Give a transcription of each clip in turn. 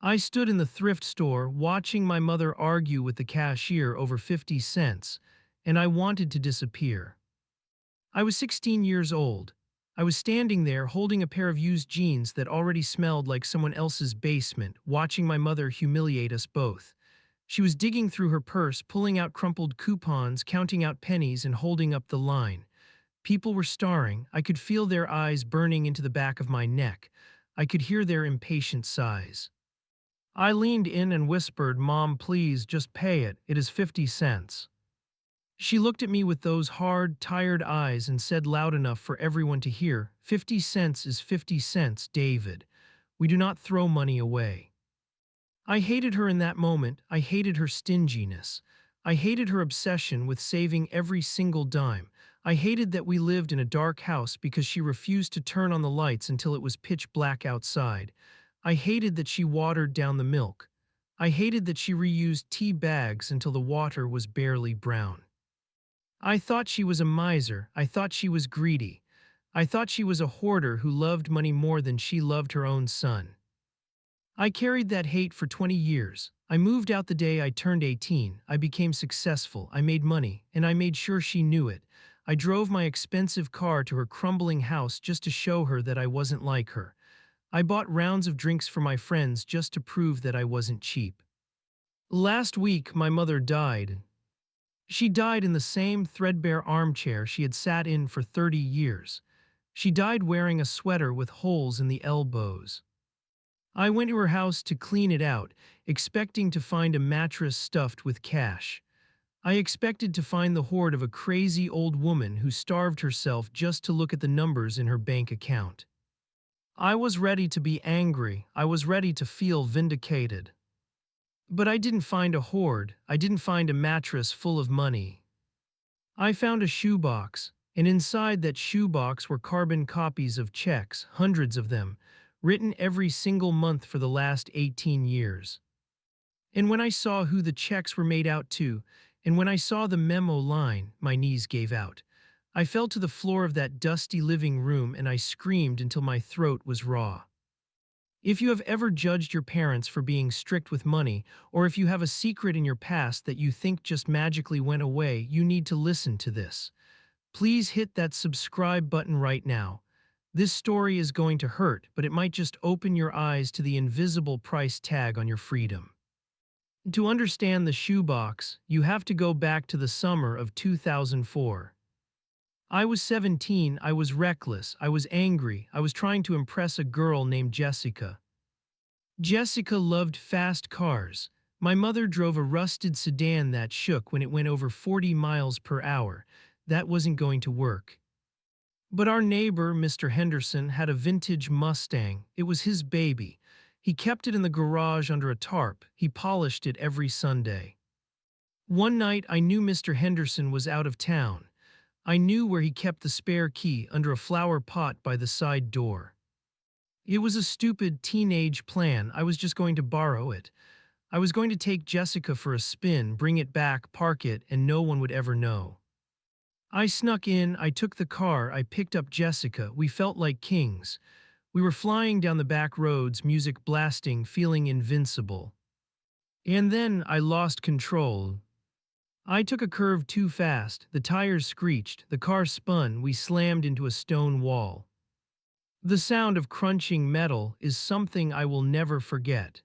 I stood in the thrift store watching my mother argue with the cashier over 50 cents, and I wanted to disappear. I was 16 years old. I was standing there holding a pair of used jeans that already smelled like someone else's basement, watching my mother humiliate us both. She was digging through her purse, pulling out crumpled coupons, counting out pennies, and holding up the line. People were staring. I could feel their eyes burning into the back of my neck. I could hear their impatient sighs. I leaned in and whispered, "Mom, please, just pay it. It is 50 cents." She looked at me with those hard, tired eyes and said loud enough for everyone to hear, "50 cents is 50 cents, David. We do not throw money away." I hated her in that moment. I hated her stinginess. I hated her obsession with saving every single dime. I hated that we lived in a dark house because she refused to turn on the lights until it was pitch black outside. I hated that she watered down the milk. I hated that she reused tea bags until the water was barely brown. I thought she was a miser. I thought she was greedy. I thought she was a hoarder who loved money more than she loved her own son. I carried that hate for 20 years. I moved out the day I turned 18. I became successful. I made money, and I made sure she knew it. I drove my expensive car to her crumbling house just to show her that I wasn't like her. I bought rounds of drinks for my friends just to prove that I wasn't cheap. Last week, my mother died. She died in the same threadbare armchair she had sat in for 30 years. She died wearing a sweater with holes in the elbows. I went to her house to clean it out, expecting to find a mattress stuffed with cash. I expected to find the hoard of a crazy old woman who starved herself just to look at the numbers in her bank account. I was ready to be angry. I was ready to feel vindicated. But I didn't find a hoard. I didn't find a mattress full of money. I found a shoebox, and inside that shoebox were carbon copies of checks, hundreds of them, written every single month for the last 18 years. And when I saw who the checks were made out to, and when I saw the memo line, my knees gave out. I fell to the floor of that dusty living room and I screamed until my throat was raw. If you have ever judged your parents for being strict with money, or if you have a secret in your past that you think just magically went away, you need to listen to this. Please hit that subscribe button right now. This story is going to hurt, but it might just open your eyes to the invisible price tag on your freedom. To understand the shoebox, you have to go back to the summer of 2004. I was 17, I was reckless, I was angry, I was trying to impress a girl named Jessica. Jessica loved fast cars. My mother drove a rusted sedan that shook when it went over 40 miles per hour. That wasn't going to work. But our neighbor, Mr. Henderson, had a vintage Mustang. It was his baby. He kept it in the garage under a tarp. He polished it every Sunday. One night, I knew Mr. Henderson was out of town. I knew where he kept the spare key under a flower pot by the side door. It was a stupid teenage plan. I was just going to borrow it. I was going to take Jessica for a spin, bring it back, park it, and no one would ever know. I snuck in, I took the car, I picked up Jessica. We felt like kings. We were flying down the back roads, music blasting, feeling invincible. And then I lost control. I took a curve too fast, the tires screeched, the car spun, we slammed into a stone wall. The sound of crunching metal is something I will never forget.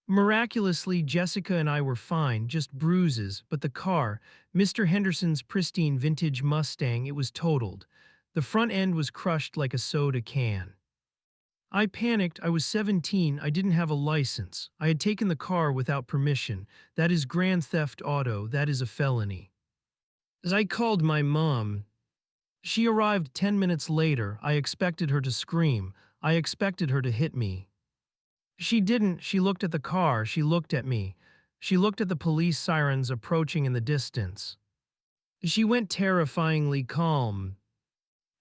Miraculously, Jessica and I were fine, just bruises, but the car, Mr. Henderson's pristine vintage Mustang, it was totaled. The front end was crushed like a soda can. I panicked. I was 17. I didn't have a license. I had taken the car without permission. That is grand theft auto. That is a felony. As I called my mom, she arrived 10 minutes later. I expected her to scream. I expected her to hit me. She didn't. She looked at the car. She looked at me. She looked at the police sirens approaching in the distance. She went terrifyingly calm.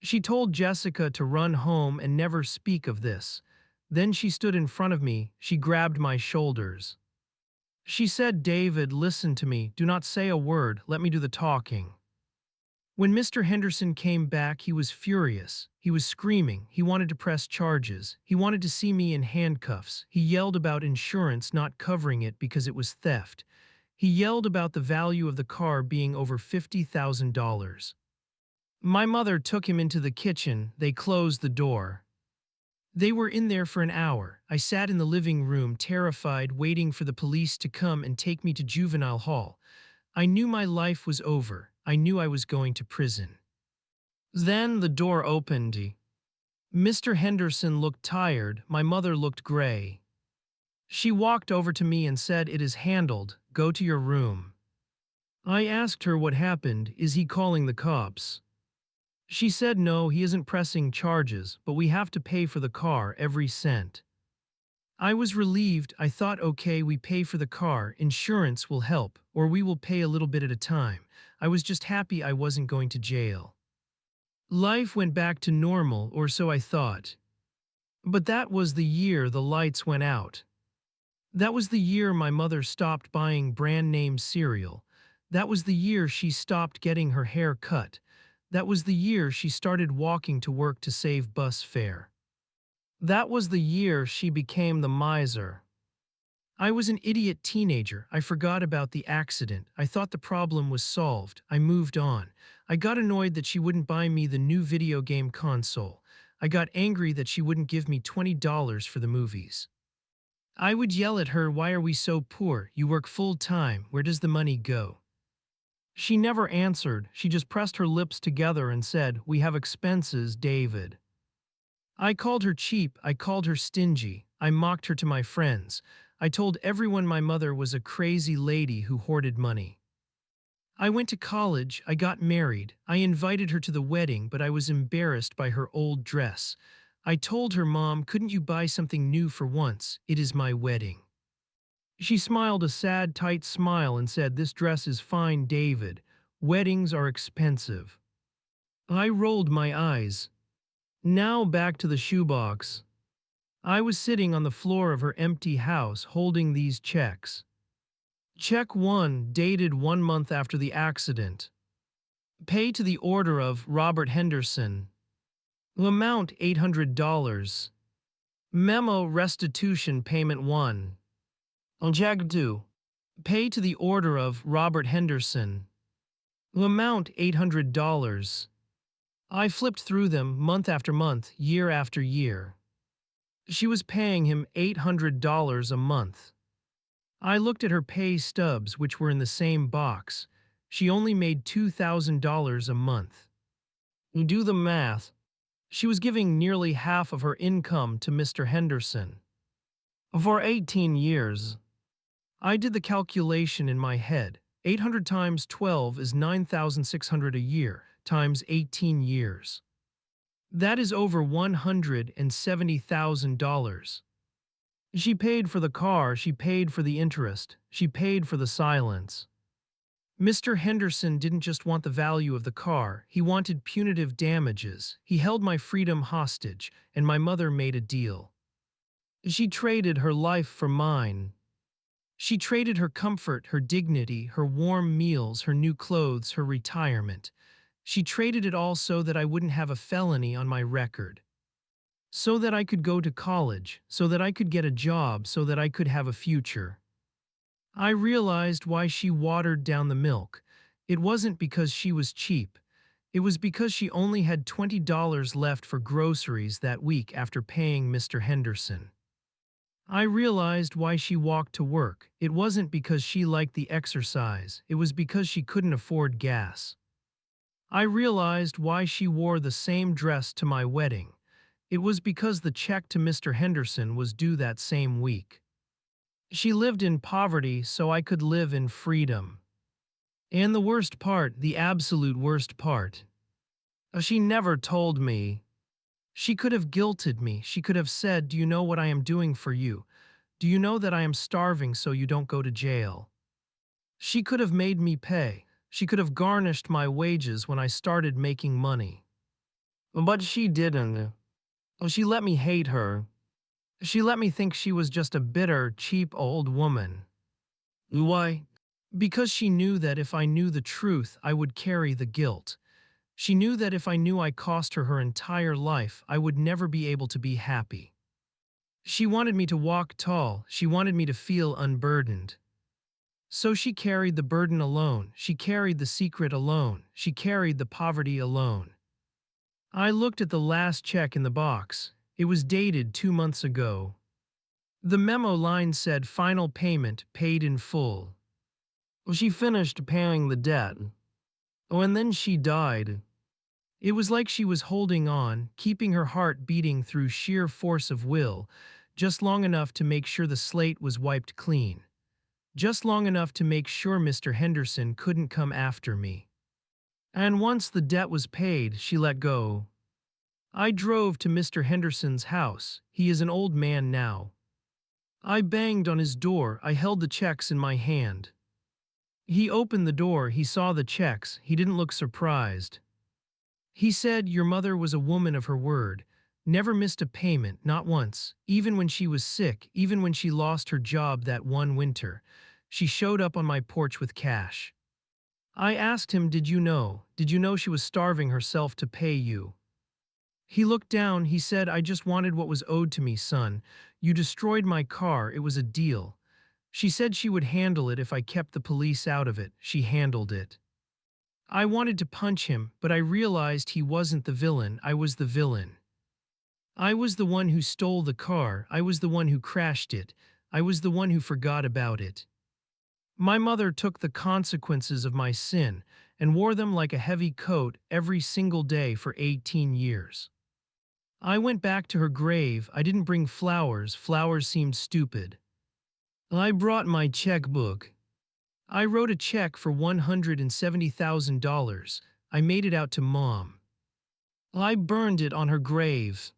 She told Jessica to run home and never speak of this. Then she stood in front of me. She grabbed my shoulders. She said, "David, listen to me. Do not say a word. Let me do the talking." When Mr. Henderson came back, he was furious. He was screaming. He wanted to press charges. He wanted to see me in handcuffs. He yelled about insurance not covering it because it was theft. He yelled about the value of the car being over $50,000. My mother took him into the kitchen. They closed the door. They were in there for an hour. I sat in the living room, terrified, waiting for the police to come and take me to juvenile hall. I knew my life was over. I knew I was going to prison. Then the door opened. Mr. Henderson looked tired. My mother looked gray. She walked over to me and said, "It is handled. Go to your room." I asked her what happened. Is he calling the cops? She said no, he isn't pressing charges, but we have to pay for the car, every cent. I was relieved. I thought, okay, we pay for the car, insurance will help, or we will pay a little bit at a time. I was just happy I wasn't going to jail. Life went back to normal, or so I thought. But that was the year the lights went out. That was the year my mother stopped buying brand name cereal. That was the year she stopped getting her hair cut. That was the year she started walking to work to save bus fare. That was the year she became the miser. I was an idiot teenager. I forgot about the accident. I thought the problem was solved. I moved on. I got annoyed that she wouldn't buy me the new video game console. I got angry that she wouldn't give me $20 for the movies. I would yell at her, "Why are we so poor? You work full time. Where does the money go?" She never answered. She just pressed her lips together and said, "We have expenses, David." I called her cheap. I called her stingy. I mocked her to my friends. I told everyone my mother was a crazy lady who hoarded money. I went to college. I got married. I invited her to the wedding, but I was embarrassed by her old dress. I told her, "Mom, couldn't you buy something new for once? It is my wedding." She smiled a sad, tight smile and said, "This dress is fine, David. Weddings are expensive." I rolled my eyes. Now back to the shoebox. I was sitting on the floor of her empty house holding these checks. Check 1, dated 1 month after the accident. Pay to the order of Robert Henderson. Amount $800. Memo restitution payment 1. Check 2. Pay to the order of Robert Henderson. Amount $800. I flipped through them month after month, year after year. She was paying him $800 a month. I looked at her pay stubs, which were in the same box. She only made $2,000 a month. You do the math. She was giving nearly half of her income to Mr. Henderson. For 18 years. I did the calculation in my head. 800 times 12 is 9,600 a year, times 18 years. That is over $170,000. She paid for the car, she paid for the interest, she paid for the silence. Mr. Henderson didn't just want the value of the car, he wanted punitive damages. He held my freedom hostage, and my mother made a deal. She traded her life for mine. She traded her comfort, her dignity, her warm meals, her new clothes, her retirement. She traded it all so that I wouldn't have a felony on my record. So that I could go to college, so that I could get a job, so that I could have a future. I realized why she watered down the milk. It wasn't because she was cheap. It was because she only had $20 left for groceries that week after paying Mr. Henderson. I realized why she walked to work. It wasn't because she liked the exercise. It was because she couldn't afford gas. I realized why she wore the same dress to my wedding. It was because the check to Mr. Henderson was due that same week. She lived in poverty so I could live in freedom. And the worst part, the absolute worst part, she never told me. She could have guilted me. She could have said, "Do you know what I am doing for you? Do you know that I am starving so you don't go to jail?" She could have made me pay. She could have garnished my wages when I started making money. But she didn't. She let me hate her. She let me think she was just a bitter, cheap old woman. Why? Because she knew that if I knew the truth, I would carry the guilt. She knew that if I knew I cost her her entire life, I would never be able to be happy. She wanted me to walk tall, she wanted me to feel unburdened. So she carried the burden alone, she carried the secret alone, she carried the poverty alone. I looked at the last check in the box. It was dated 2 months ago. The memo line said final payment paid in full. She finished paying the debt. Oh, and then she died. It was like she was holding on, keeping her heart beating through sheer force of will, just long enough to make sure the slate was wiped clean. Just long enough to make sure Mr. Henderson couldn't come after me. And once the debt was paid, she let go. I drove to Mr. Henderson's house. He is an old man now. I banged on his door. I held the checks in my hand. He opened the door. He saw the checks. He didn't look surprised. He said, "Your mother was a woman of her word. Never missed a payment, not once. Even when she was sick, even when she lost her job that one winter, she showed up on my porch with cash." I asked him, "Did you know? Did you know she was starving herself to pay you?" He looked down. He said, "I just wanted what was owed to me, son. You destroyed my car. It was a deal. She said she would handle it if I kept the police out of it. She handled it." I wanted to punch him, but I realized he wasn't the villain. I was the villain. I was the one who stole the car. I was the one who crashed it. I was the one who forgot about it. My mother took the consequences of my sin and wore them like a heavy coat every single day for 18 years. I went back to her grave. I didn't bring flowers. Flowers seemed stupid. I brought my checkbook. I wrote a check for $170,000. I made it out to Mom. I burned it on her grave.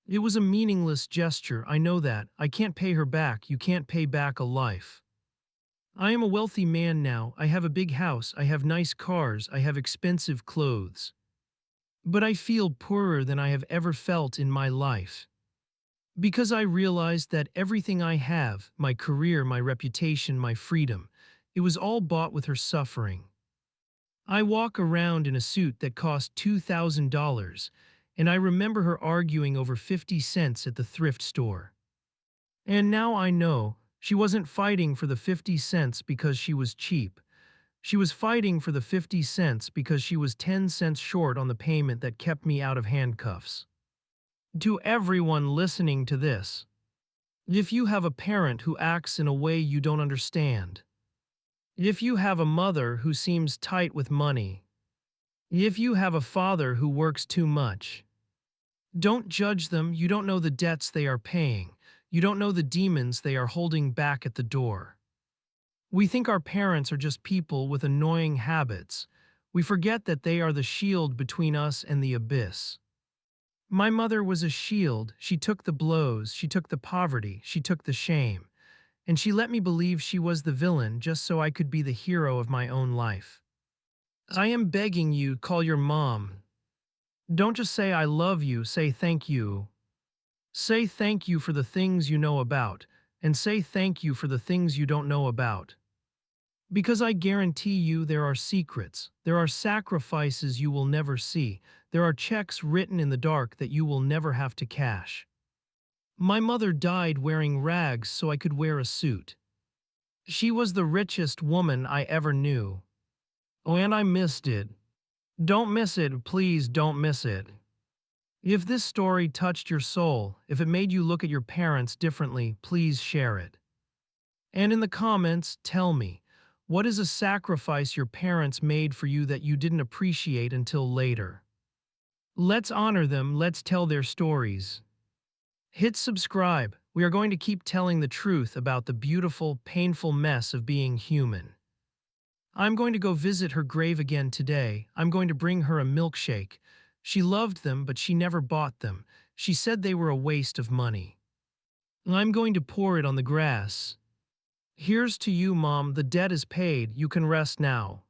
It was a meaningless gesture, I know that. I can't pay her back. You can't pay back a life. I am a wealthy man now. I have a big house. I have nice cars. I have expensive clothes. But I feel poorer than I have ever felt in my life. Because I realized that everything I have, my career, my reputation, my freedom, it was all bought with her suffering. I walk around in a suit that cost $2,000, and I remember her arguing over 50 cents at the thrift store. And now I know she wasn't fighting for the 50 cents because she was cheap. She was fighting for the 50 cents because she was 10 cents short on the payment that kept me out of handcuffs. To everyone listening to this, if you have a parent who acts in a way you don't understand, if you have a mother who seems tight with money, if you have a father who works too much, don't judge them. You don't know the debts they are paying. You don't know the demons they are holding back at the door. We think our parents are just people with annoying habits. We forget that they are the shield between us and the abyss. My mother was a shield. She took the blows, she took the poverty, she took the shame, and she let me believe she was the villain just so I could be the hero of my own life. I am begging you, call your mom. Don't just say I love you, say thank you. Say thank you for the things you know about, and say thank you for the things you don't know about. Because I guarantee you there are secrets, there are sacrifices you will never see, there are checks written in the dark that you will never have to cash. My mother died wearing rags so I could wear a suit. She was the richest woman I ever knew. Oh, and I missed it. Don't miss it, please don't miss it. If this story touched your soul, if it made you look at your parents differently, please share it. And in the comments, tell me, what is a sacrifice your parents made for you that you didn't appreciate until later? Let's honor them, let's tell their stories. Hit subscribe. We are going to keep telling the truth about the beautiful, painful mess of being human. I'm going to go visit her grave again today. I'm going to bring her a milkshake. She loved them, but she never bought them. She said they were a waste of money. I'm going to pour it on the grass. Here's to you, Mom. The debt is paid. You can rest now.